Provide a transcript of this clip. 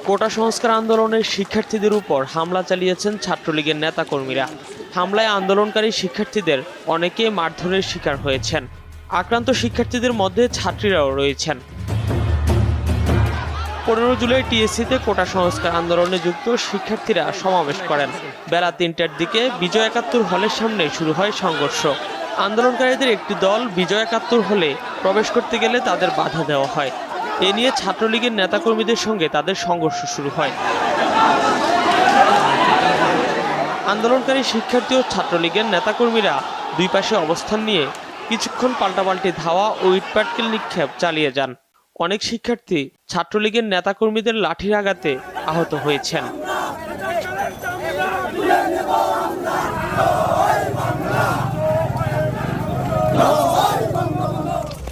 কোটা সংস্কার আন্দোলনের শিক্ষার্থীদের উপর হামলা চালিয়েছেন ছাত্রলীগের নেতাকর্মীরা। হামলায় আন্দোলনকারী শিক্ষার্থীদের অনেকে মারধরের শিকার হয়েছেন। আক্রান্ত শিক্ষার্থীদের মধ্যে ছাত্রীরাও রয়েছেন। 15 জুলাই টিএসসিতে কোটা সংস্কার আন্দোলনে যুক্ত শিক্ষার্থীরা সমাবেশ করেন। বেলা 3টার দিকে বিজয় একাত্তর হলের সামনে শুরু হয় সংঘর্ষ। আন্দোলনকারীদের একটি দল বিজয় একাত্তর হলে প্রবেশ করতে গেলে তাদের বাধা দেওয়া হয়। এ নিয়ে ছাত্রলীগের নেতাকর্মীদের সঙ্গে তাদের সংঘর্ষ শুরু হয়। আন্দোলনকারী শিক্ষার্থী ও ছাত্রলীগের নেতাকর্মীরা দুই পাশে অবস্থান নিয়ে কিছুক্ষণ পাল্টাপাল্টি ধাওয়া ও ইটপাটকেল নিক্ষেপ চালিয়ে যান। অনেক শিক্ষার্থী ছাত্রলীগের নেতাকর্মীদের লাঠির আঘাতে আহত হয়েছেন। No!